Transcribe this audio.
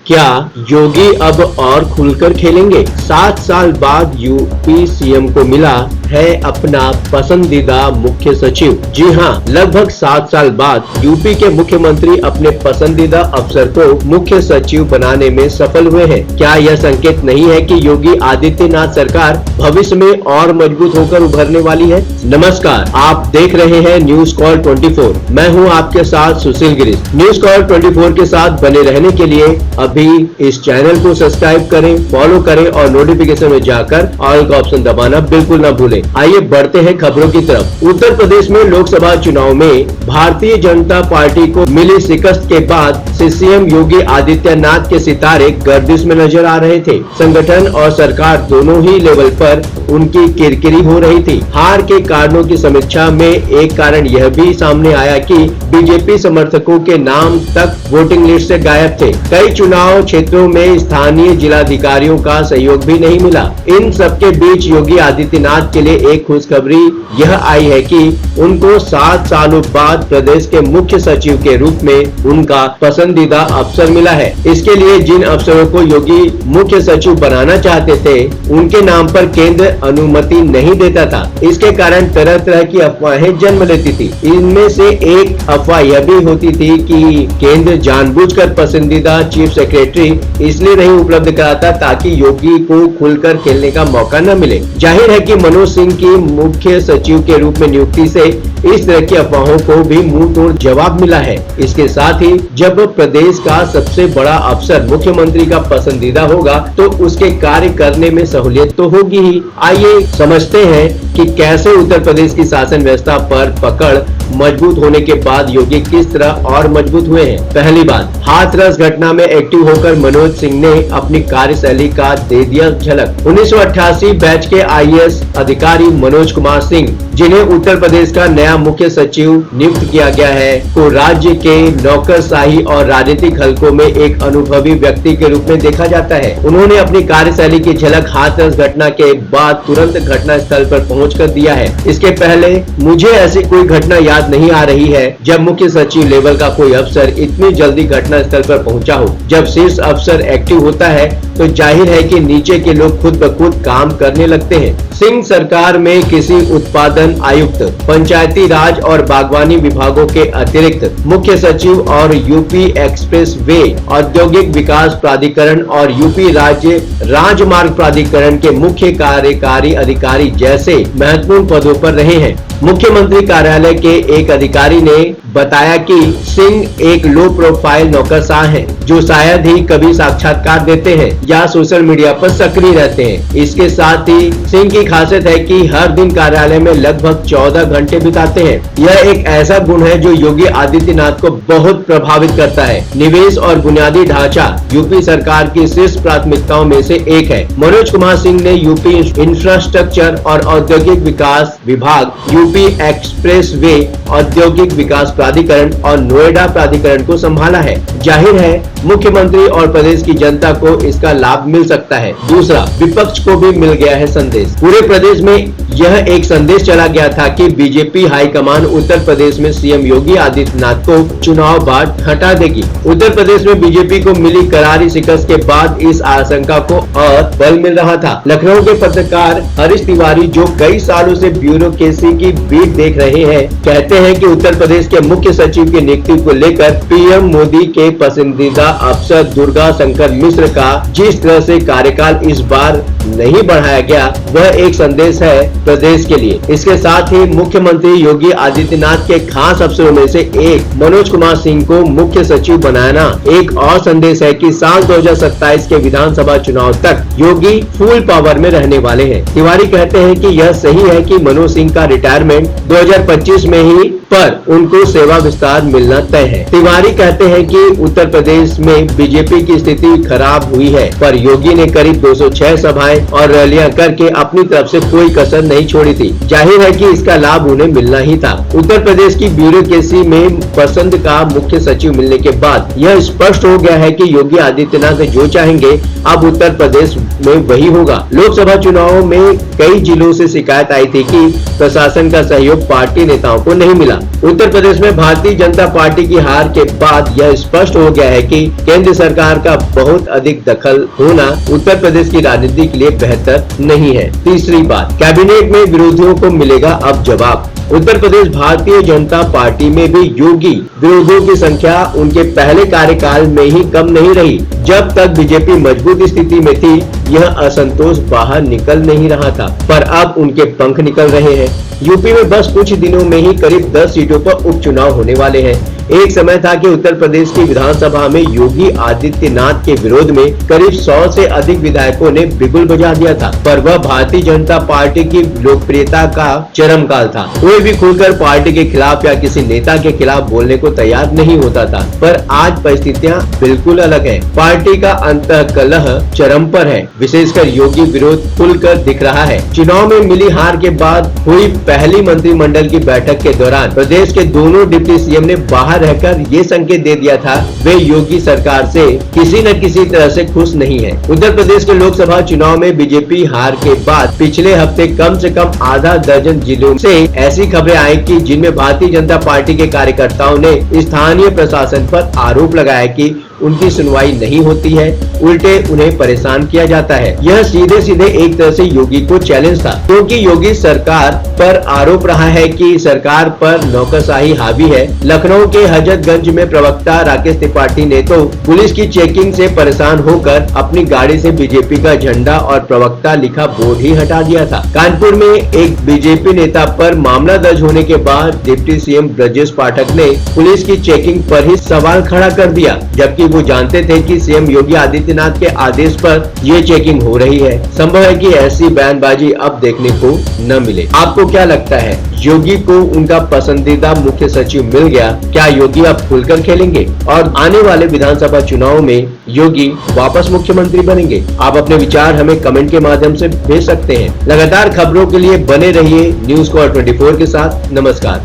क्या योगी अब और खुलकर खेलेंगे? 7 साल बाद यूपी सीएम को मिला है अपना पसंदीदा मुख्य सचिव। जी हां, लगभग 7 साल बाद यूपी के मुख्यमंत्री अपने पसंदीदा अफसर को मुख्य सचिव बनाने में सफल हुए हैं। क्या यह संकेत नहीं है कि योगी आदित्यनाथ सरकार भविष्य में और मजबूत होकर उभरने वाली है? नमस्कार, आप देख रहे हैं न्यूज कॉल 24। मैं हूं आपके साथ सुशील गिरीश। न्यूज कॉल 24 के साथ बने रहने के लिए अभी इस चैनल को सब्सक्राइब करें, फॉलो करें और नोटिफिकेशन में जाकर ऑल का ऑप्शन दबाना बिल्कुल न भूलें। आइए बढ़ते हैं खबरों की तरफ। उत्तर प्रदेश में लोकसभा चुनाव में भारतीय जनता पार्टी को मिली शिकस्त के बाद से सीएम योगी आदित्यनाथ के सितारे गर्दिश में नजर आ रहे थे। संगठन और सरकार दोनों ही लेवल पर उनकी किरकिरी हो रही थी। हार के कारणों की समीक्षा में एक कारण यह भी सामने आया कि बीजेपी समर्थकों के नाम तक वोटिंग लिस्ट से गायब थे। कई चुनाव क्षेत्रों में स्थानीय जिलाधिकारियों का सहयोग भी नहीं मिला। इन सबके बीच योगी आदित्यनाथ के लिए एक खुशखबरी यह आई है कि उनको 7 सालों बाद प्रदेश के मुख्य सचिव के रूप में उनका पसंदीदा अफसर मिला है। इसके लिए जिन अफसरों को योगी मुख्य सचिव बनाना चाहते थे, उनके नाम पर केंद्र अनुमति नहीं देता था। इसके कारण तरह तरह की अफवाहें जन्म लेती थी। इनमें से एक अफवाह यह भी होती थी कि केंद्र जानबूझकर पसंदीदा चीफ सेक्रेटरी इसलिए नहीं उपलब्ध कराता ताकि योगी को खुलकर खेलने का मौका न मिले। जाहिर है कि मनोज सिंह की मुख्य सचिव के रूप में नियुक्ति से इस तरह की अफवाहों को भी मुंह तोड़ जवाब मिला है। इसके साथ ही जब प्रदेश का सबसे बड़ा अफसर मुख्यमंत्री का पसंदीदा होगा तो उसके कार्य करने में सहूलियत तो होगी ही। आइए समझते हैं कि कैसे उत्तर प्रदेश की शासन व्यवस्था पर पकड़ मजबूत होने के बाद योगी किस तरह और मजबूत हुए हैं। पहली बात, हाथरस घटना में एक्टिव होकर मनोज सिंह ने अपनी कार्यशैली का दे दिया झलक। 1988 बैच के आईएएस अधिकारी मनोज कुमार सिंह, जिन्हें उत्तर प्रदेश का नया मुख्य सचिव नियुक्त किया गया है, को राज्य के नौकरशाही और राजनीतिक हलकों में एक अनुभवी व्यक्ति के रूप में देखा जाता है। उन्होंने अपनी कार्यशैली की झलक हाथरस घटना के बाद तुरंत घटना स्थल पर पहुंचकर दिया है। इसके पहले मुझे ऐसी कोई घटना याद नहीं आ रही है जब मुख्य सचिव लेवल का कोई अफसर इतनी जल्दी घटना स्थल पर पहुंचा हो। जब शीर्ष अफसर एक्टिव होता है तो जाहिर है कि नीचे के लोग खुद ब खुद काम करने लगते हैं। सिंह सरकार में किसी उत्पादन आयुक्त, पंचायती राज और बागवानी विभागों के अतिरिक्त मुख्य सचिव और यूपी एक्सप्रेस वे औद्योगिक विकास प्राधिकरण और यूपी राज्य राजमार्ग प्राधिकरण के मुख्य कार्यकारी अधिकारी जैसे महत्वपूर्ण पदों पर रहे हैं। मुख्यमंत्री कार्यालय के एक अधिकारी ने बताया कि सिंह एक लो प्रोफाइल नौकरशाह हैं, जो शायद ही कभी साक्षात्कार देते हैं या सोशल मीडिया पर सक्रिय रहते हैं। इसके साथ ही सिंह की खासियत है कि हर दिन कार्यालय में लगभग 14 घंटे बिताते हैं। यह एक ऐसा गुण है जो योगी आदित्यनाथ को बहुत प्रभावित करता है। निवेश और बुनियादी ढांचा यूपी सरकार की शीर्ष प्राथमिकताओं में से एक है। मनोज कुमार सिंह ने यूपी इंफ्रास्ट्रक्चर और औद्योगिक विकास विभाग, यूपी एक्सप्रेस वे औद्योगिक विकास प्राधिकरण और नोएडा प्राधिकरण को संभाला है। जाहिर है मुख्यमंत्री और प्रदेश की जनता को इसका लाभ मिल सकता है। दूसरा, विपक्ष को भी मिल गया है संदेश। पूरे प्रदेश में यह एक संदेश चला गया था कि बीजेपी हाईकमान उत्तर प्रदेश में सीएम योगी आदित्यनाथ को चुनाव बाद हटा देगी। उत्तर प्रदेश में बीजेपी को मिली करारी शिकस्त के बाद इस आशंका को और बल मिल रहा था। लखनऊ के पत्रकार हरीश तिवारी, जो कई सालों से ब्यूरोक्रेसी की बीट देख रहे हैं, कहते हैं कि उत्तर प्रदेश के मुख्य सचिव की नियुक्ति को लेकर पीएम मोदी के पसंदीदा अफसर दुर्गा शंकर मिश्र का जिस तरह से कार्यकाल इस बार नहीं बढ़ाया गया, वह एक संदेश है प्रदेश के लिए। इसके साथ ही मुख्यमंत्री योगी आदित्यनाथ के खास अफसरों में से एक मनोज कुमार सिंह को मुख्य सचिव बनाना एक और संदेश है कि साल 2027 के विधानसभा चुनाव तक योगी फुल पावर में रहने वाले हैं। तिवारी कहते हैं कि यह सही है कि मनोज सिंह का रिटायरमेंट 2025 में ही पर उनको सेवा विस्तार मिलना तय है। तिवारी कहते हैं कि उत्तर प्रदेश में बीजेपी की स्थिति खराब हुई है, पर योगी ने करीब 206 सभाएं और रैलियां करके अपनी तरफ से कोई कसर नहीं छोड़ी थी। जाहिर है कि इसका लाभ उन्हें मिलना ही था। उत्तर प्रदेश की ब्यूरोक्रेसी में पसंद का मुख्य सचिव मिलने के बाद यह स्पष्ट हो गया है कि योगी आदित्यनाथ जो चाहेंगे अब उत्तर प्रदेश में वही होगा। लोकसभा चुनावों में कई जिलों से शिकायत आई थी कि प्रशासन का सहयोग पार्टी नेताओं को नहीं मिला। उत्तर प्रदेश में भारतीय जनता पार्टी की हार के बाद यह स्पष्ट हो गया है कि केंद्र सरकार का बहुत अधिक दखल होना उत्तर प्रदेश की राजनीति के लिए बेहतर नहीं है। तीसरी बात, कैबिनेट में विरोधियों को मिलेगा अब जवाब। उत्तर प्रदेश भारतीय जनता पार्टी में भी योगी विरोधियों की संख्या उनके पहले कार्यकाल में ही कम नहीं रही। जब तक बीजेपी मजबूत स्थिति में थी यह असंतोष बाहर निकल नहीं रहा था, पर अब उनके पंख निकल रहे हैं। यूपी में बस कुछ दिनों में ही करीब 10 सीटों पर उपचुनाव होने वाले हैं। एक समय था कि उत्तर प्रदेश की विधानसभा में योगी आदित्यनाथ के विरोध में करीब 100 से अधिक विधायकों ने बिगुल बजा दिया था, पर वह भारतीय जनता पार्टी की लोकप्रियता का चरम काल था। कोई भी खुलकर पार्टी के खिलाफ या किसी नेता के खिलाफ बोलने को तैयार नहीं होता था, पर आज परिस्थितियां बिल्कुल अलग है। पार्टी का अंतःकलह चरम पर है, विशेषकर योगी विरोध खुलकर दिख रहा है। चुनाव में मिली हार के बाद हुई पहली मंत्रिमंडल की बैठक के दौरान प्रदेश के दोनों डिप्टी सीएम ने बाहर रहकर ये संकेत दे दिया था वे योगी सरकार से किसी न किसी तरह से खुश नहीं है। उत्तर प्रदेश के लोकसभा चुनाव में बीजेपी हार के बाद पिछले हफ्ते कम से कम आधा दर्जन जिलों से ऐसी खबरें आई कि जिनमें भारतीय जनता पार्टी के कार्यकर्ताओं ने स्थानीय प्रशासन पर आरोप लगाया कि उनकी सुनवाई नहीं होती है, उल्टे उन्हें परेशान किया जाता है। यह सीधे सीधे एक तरह से योगी को चैलेंज था, क्योंकि योगी सरकार पर आरोप रहा है कि सरकार पर नौकरशाही हावी है। लखनऊ के हजरतगंज में प्रवक्ता राकेश त्रिपाठी ने तो पुलिस की चेकिंग से परेशान होकर अपनी गाड़ी से बीजेपी का झंडा और प्रवक्ता लिखा बोर्ड ही हटा दिया था। कानपुर में एक बीजेपी नेता पर मामला दर्ज होने के बाद डिप्टी सीएम ब्रजेश पाठक ने पुलिस की चेकिंग पर ही सवाल खड़ा कर दिया, जबकि वो जानते थे कि सीएम योगी आदित्यनाथ के आदेश पर ये चेकिंग हो रही है। संभव है कि ऐसी बयानबाजी अब देखने को न मिले। आपको क्या लगता है, योगी को उनका पसंदीदा मुख्य सचिव मिल गया? क्या योगी अब खुलकर खेलेंगे और आने वाले विधानसभा चुनाव में योगी वापस मुख्यमंत्री बनेंगे? आप अपने विचार हमें कमेंट के माध्यम से भेज सकते हैं। लगातार खबरों के लिए बने रहिए न्यूज़ स्क्वाड 24 के साथ। नमस्कार।